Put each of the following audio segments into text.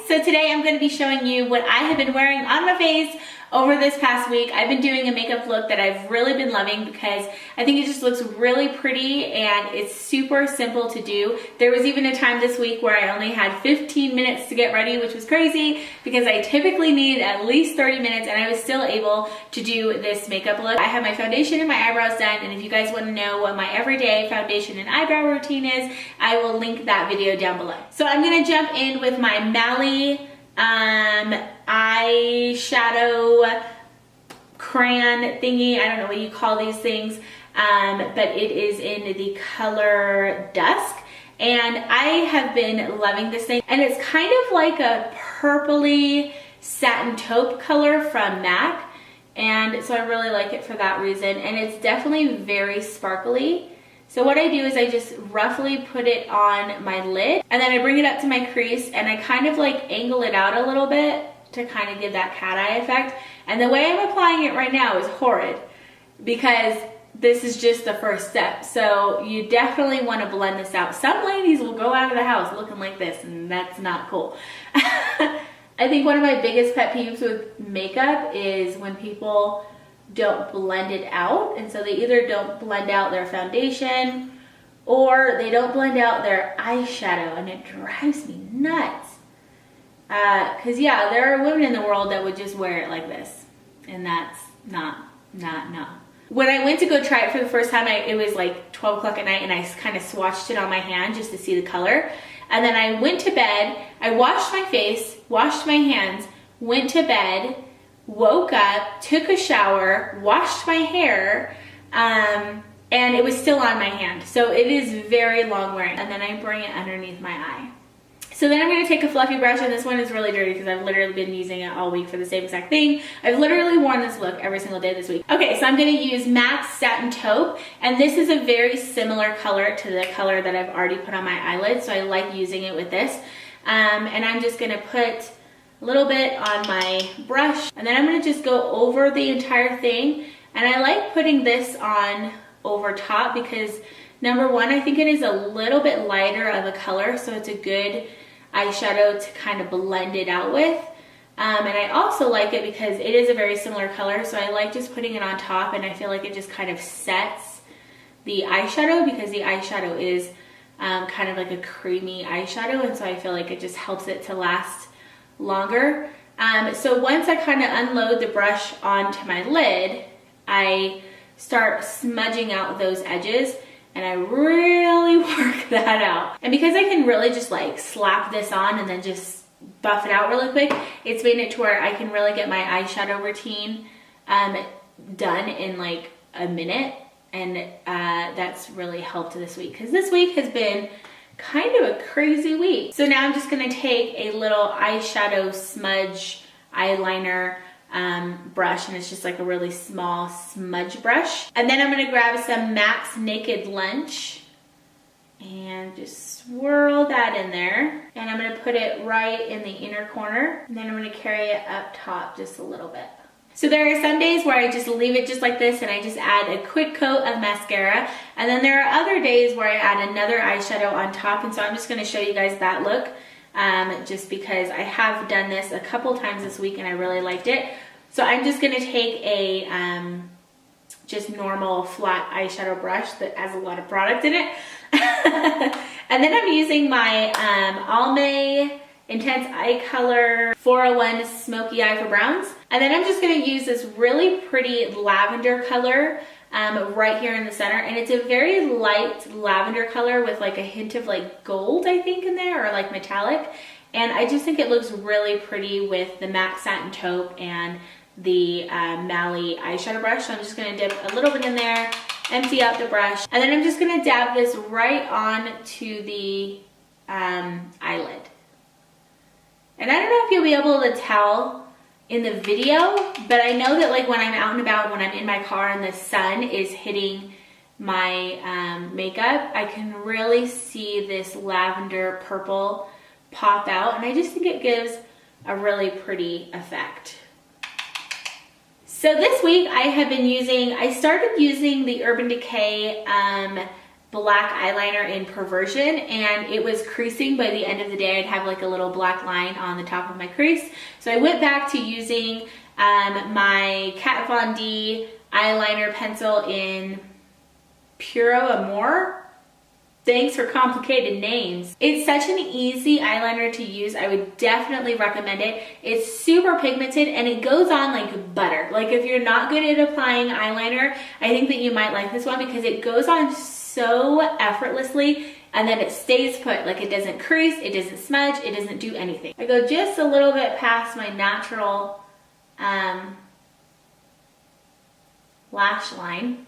So today I'm going to be showing you what I have been wearing on my face over this past week. I've been doing a makeup look that I've really been loving because I think it just looks really pretty and it's super simple to do. There was even a time this week where I only had 15 minutes to get ready, which was crazy because I typically need at least 30 minutes and I was still able to do this makeup look. I have my foundation and my eyebrows done, and if you guys want to know what my everyday foundation and eyebrow routine is, I will link that video down below. So I'm going to jump in with my Mally eyeshadow crayon thingy. I don't know what you call these things, but it is in the color Dusk, and I have been loving this thing, and it's kind of like a purpley satin taupe color from MAC, and so I really like it for that reason, and it's definitely very sparkly. So what I do is I just roughly put it on my lid, and then I bring it up to my crease and I kind of like angle it out a little bit to kind of give that cat eye effect. And the way I'm applying it right now is horrid because this is just the first step. So you definitely want to blend this out. Some ladies will go out of the house looking like this, and that's not cool. I think one of my biggest pet peeves with makeup is when people don't blend it out, and so they either don't blend out their foundation or they don't blend out their eyeshadow, and it drives me nuts. Because yeah, there are women in the world that would just wear it like this, and that's not. When I went to go try it for the first time, it was like 12 o'clock at night, and I kind of swatched it on my hand just to see the color, and then I went to bed, I washed my face, washed my hands, went to bed, woke up, took a shower, washed my hair, and it was still on my hand. So it is very long wearing. And then I bring it underneath my eye. So then I'm going to take a fluffy brush, and this one is really dirty because I've literally been using it all week for the same exact thing. I've literally worn this look every single day this week. Okay, so I'm going to use MAC's Satin Taupe, and this is a very similar color to the color that I've already put on my eyelids, so I like using it with this. And I'm just going to put a little bit on my brush, and then I'm going to just go over the entire thing. And I like putting this on over top because number one, I think it is a little bit lighter of a color, so it's a good eyeshadow to kind of blend it out with. And I also like it because it is a very similar color, so I like just putting it on top, and I feel like it just kind of sets the eyeshadow because the eyeshadow is kind of like a creamy eyeshadow, and so I feel like it just helps it to last longer. So once I kind of unload the brush onto my lid, I start smudging out those edges, and I really work that out. And because I can really just like slap this on and then just buff it out really quick, it's made it to where I can really get my eyeshadow routine done in like a minute, and that's really helped this week because this week has been kind of a crazy week. So now I'm just gonna take a little eyeshadow smudge eyeliner brush, and it's just like a really small smudge brush. And then I'm gonna grab some MAC's Naked Lunch and just swirl that in there. And I'm gonna put it right in the inner corner. And then I'm gonna carry it up top just a little bit. So there are some days where I just leave it just like this and I just add a quick coat of mascara. And then there are other days where I add another eyeshadow on top. And so I'm just gonna show you guys that look just because I have done this a couple times this week and I really liked it. So I'm just gonna take a just normal flat eyeshadow brush that has a lot of product in it. And then I'm using my Almay Intense Eye Color 401 Smoky Eye for Browns. And then I'm just gonna use this really pretty lavender color right here in the center. And it's a very light lavender color with like a hint of like gold, I think, in there, or like metallic. And I just think it looks really pretty with the MAC Satin Taupe and the Mally eyeshadow brush. So I'm just gonna dip a little bit in there, empty out the brush, and then I'm just gonna dab this right on to the eyelid. And I don't know if you'll be able to tell in the video, but I know that like when I'm out and about, when I'm in my car and the sun is hitting my makeup, I can really see this lavender purple pop out, and I just think it gives a really pretty effect. So this week I have been using, I started using the Urban Decay black eyeliner in Perversion, and it was creasing. By the end of the day, I'd have like a little black line on the top of my crease. So I went back to using my Kat Von D eyeliner pencil in Puro Amore. Thanks for complicated names. It's such an easy eyeliner to use. I would definitely recommend it. It's super pigmented and it goes on like butter. Like if you're not good at applying eyeliner, I think that you might like this one because it goes on so effortlessly and then it stays put. Like it doesn't crease, it doesn't smudge, it doesn't do anything. I go just a little bit past my natural lash line.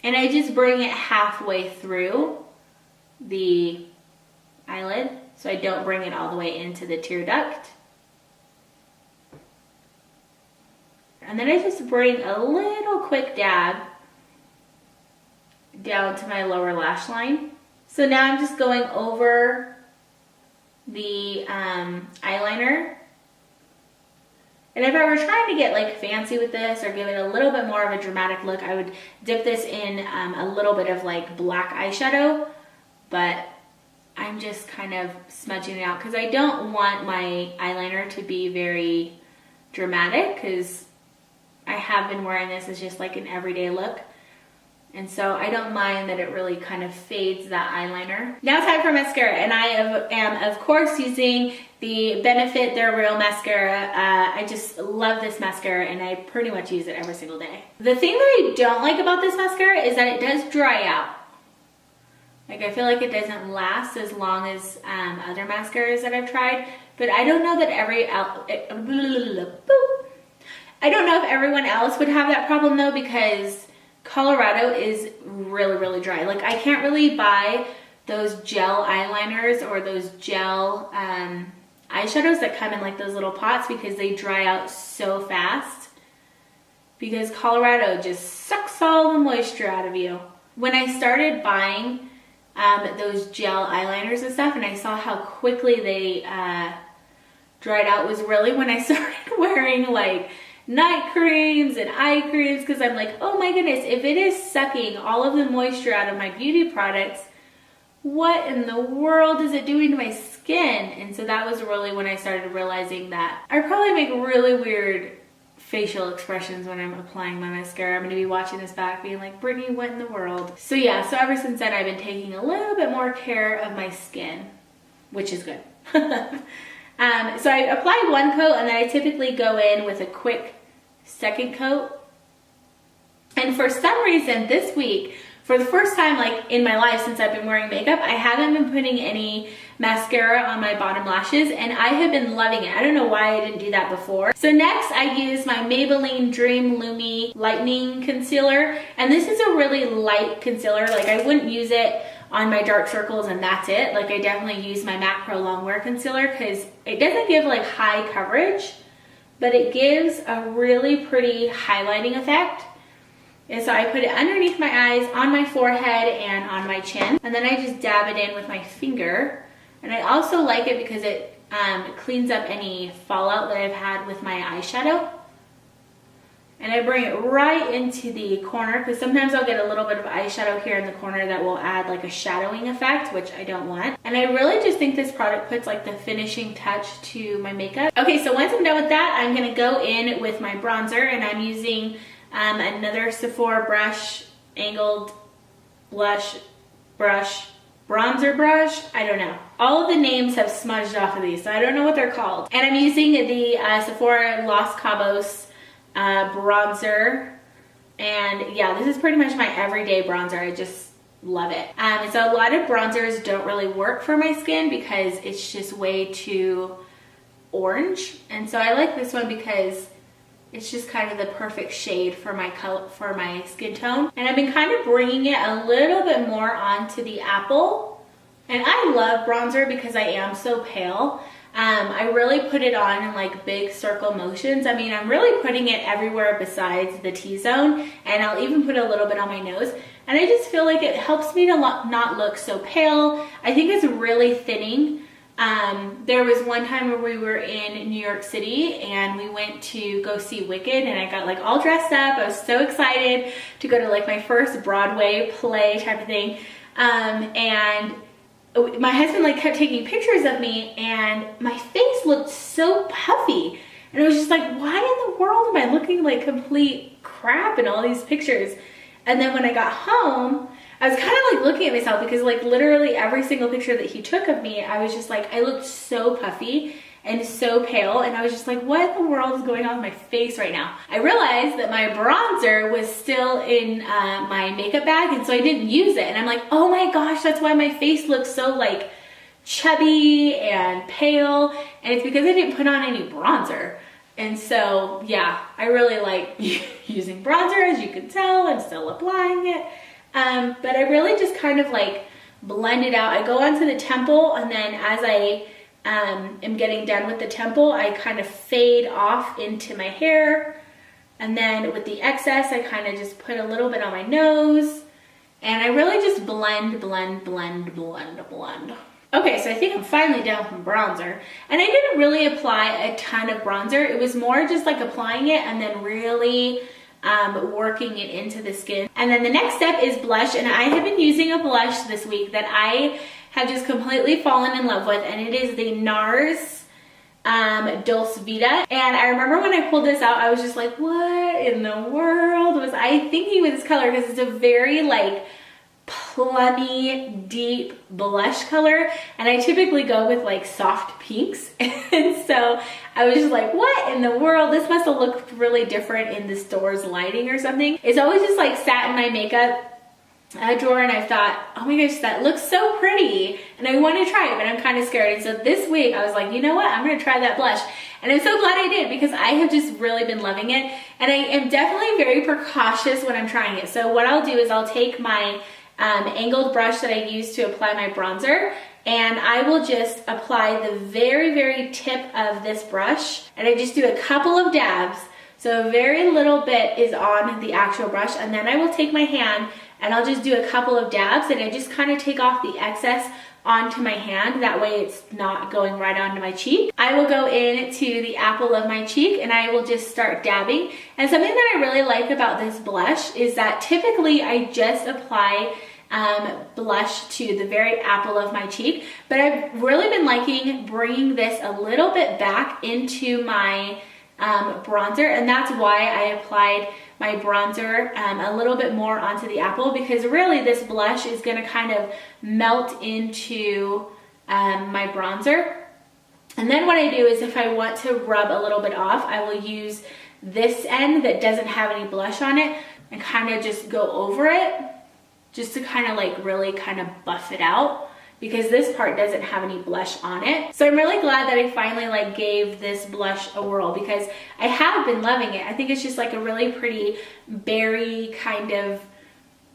And I just bring it halfway through the eyelid, so I don't bring it all the way into the tear duct. And then I just bring a little quick dab down to my lower lash line. So now I'm just going over the eyeliner. And if I were trying to get like fancy with this or give it a little bit more of a dramatic look, I would dip this in a little bit of like black eyeshadow, but I'm just kind of smudging it out because I don't want my eyeliner to be very dramatic because I have been wearing this as just like an everyday look. And so I don't mind that it really kind of fades that eyeliner. Now time for mascara, and I am of course using the Benefit They're Real mascara. I just love this mascara and I pretty much use it every single day. The thing that I don't like about this mascara is that it does dry out. Like I feel like it doesn't last as long as other mascaras that I've tried, but I don't know that I don't know if everyone else would have that problem though, because Colorado is really dry. Like I can't really buy those gel eyeliners or those gel eyeshadows that come in like those little pots because they dry out so fast, because Colorado just sucks all the moisture out of you. When I started buying those gel eyeliners and stuff and I saw how quickly they dried out was really when I started wearing like night creams and eye creams, because I'm like, oh my goodness, if it is sucking all of the moisture out of my beauty products, what in the world is it doing to my skin? And so that was really when I started realizing that I probably make really weird facial expressions when I'm applying my mascara. I'm going to be watching this back being like, Brittany, what in the world? So yeah, so ever since then I've been taking a little bit more care of my skin, which is good. So I apply one coat and then I typically go in with a quick second coat. And for some reason this week, for the first time like in my life since I've been wearing makeup, I haven't been putting any mascara on my bottom lashes and I have been loving it. I don't know why I didn't do that before. So next I use my Maybelline Dream Lumi Lightening Concealer, and this is a really light concealer. Like I wouldn't use it on my dark circles and that's it. Like I definitely use my MAC Pro Longwear Concealer because it doesn't give like high coverage, but it gives a really pretty highlighting effect. And so I put it underneath my eyes, on my forehead, and on my chin. And then I just dab it in with my finger. And I also like it because it cleans up any fallout that I've had with my eyeshadow. And I bring it right into the corner because sometimes I'll get a little bit of eyeshadow here in the corner that will add like a shadowing effect, which I don't want. And I really just think this product puts like the finishing touch to my makeup. Okay, so once I'm done with that, I'm gonna go in with my bronzer, and I'm using another Sephora brush, angled blush brush, bronzer brush, I don't know. All of the names have smudged off of these, so I don't know what they're called. And I'm using the Sephora Los Cabos bronzer, and yeah, this is pretty much my everyday bronzer. I just love it. And so a lot of bronzers don't really work for my skin because it's just way too orange, and so I like this one because it's just kind of the perfect shade for my color, for my skin tone. And I've been kind of bringing it a little bit more onto the apple. And I love bronzer because I am so pale. I really put it on in like big circle motions. I mean, I'm really putting it everywhere besides the T-zone, and I'll even put a little bit on my nose. And I just feel like it helps me to not look so pale. I think it's really thinning There was one time where we were in New York City and we went to go see Wicked, and I got like all dressed up. I was so excited to go to like my first Broadway play type of thing. And my husband like kept taking pictures of me and my face looked so puffy. And I was just like, why in the world am I looking like complete crap in all these pictures? And then when I got home, I was kind of like looking at myself because like literally every single picture that he took of me, I was just like, I looked so puffy and so pale, and I was just like, what in the world is going on with my face right now? I realized that my bronzer was still in my makeup bag, and so I didn't use it. And I'm like, oh my gosh, that's why my face looks so like chubby and pale, and it's because I didn't put on any bronzer. And so yeah, I really like using bronzer, as you can tell. I'm still applying it. But I really just kind of like blend it out. I go onto the temple, and then as I am getting done with the temple, I kind of fade off into my hair. And then with the excess, I kind of just put a little bit on my nose. And I really just blend, blend, blend, blend, blend. Okay, so I think I'm finally done with bronzer. And I didn't really apply a ton of bronzer. It was more just like applying it and then really working it into the skin. And then the next step is blush, and I have been using a blush this week that I have just completely fallen in love with, and it is the NARS Dulce Vita. And I remember when I pulled this out, I was just like, what in the world was I thinking with this color? Because it's a very like plummy, deep blush color, and I typically go with like soft pinks. And so I was just like, what in the world? This must have looked really different in the store's lighting or something. It's always just like sat in my makeup drawer, and I thought, oh my gosh, that looks so pretty, and I want to try it, but I'm kind of scared. And so this week I was like, you know what, I'm gonna try that blush. And I'm so glad I did, because I have just really been loving it, and I am definitely very precautious when I'm trying it. So what I'll do is I'll take my angled brush that I use to apply my bronzer, and I will just apply the very, very tip of this brush, and I just do a couple of dabs. So very little bit is on the actual brush, and then I will take my hand and I'll just do a couple of dabs, and I just kind of take off the excess onto my hand. That way it's not going right onto my cheek. I will go into the apple of my cheek and I will just start dabbing. And something that I really like about this blush is that typically I just apply blush to the very apple of my cheek, but I've really been liking bringing this a little bit back into my bronzer, and that's why I applied my bronzer a little bit more onto the apple, because really this blush is going to kind of melt into my bronzer. And then what I do is if I want to rub a little bit off, I will use this end that doesn't have any blush on it and kind of just go over it, just to kind of like really kind of buff it out, because this part doesn't have any blush on it. So I'm really glad that I finally like gave this blush a whirl, because I have been loving it. I think it's just like a really pretty berry kind of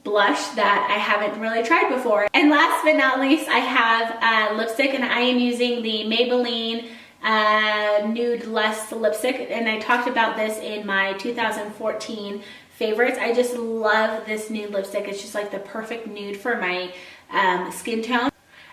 blush that I haven't really tried before. And last but not least, I have lipstick, and I am using the Maybelline Nude Lust lipstick, and I talked about this in my 2014 favorites. I just love this nude lipstick. It's just like the perfect nude for my skin tone.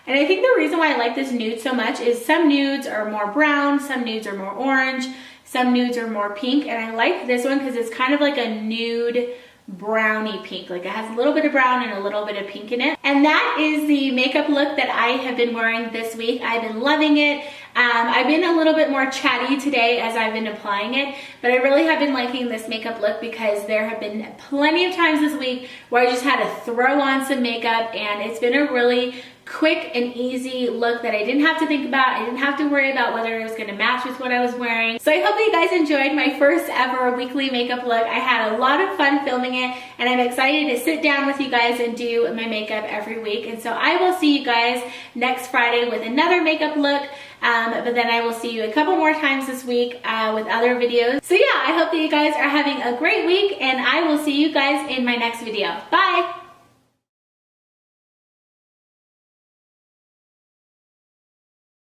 And I think the reason why I like this nude so much is some nudes are more brown, some nudes are more orange, some nudes are more pink, and I like this one because it's kind of like a nude browny pink. Like it has a little bit of brown and a little bit of pink in it. And that is the makeup look that I have been wearing this week. I've been loving it. I've been a little bit more chatty today as I've been applying it, but I really have been liking this makeup look because there have been plenty of times this week where I just had to throw on some makeup, and it's been a really quick and easy look that I didn't have to think about. I didn't have to worry about whether it was going to match with what I was wearing. So I hope that you guys enjoyed my first ever weekly makeup look. I had a lot of fun filming it, and I'm excited to sit down with you guys and do my makeup every week. And so I will see you guys next Friday with another makeup look. But then I will see you a couple more times this week with other videos. So yeah, I hope that you guys are having a great week, and I will see you guys in my next video. Bye!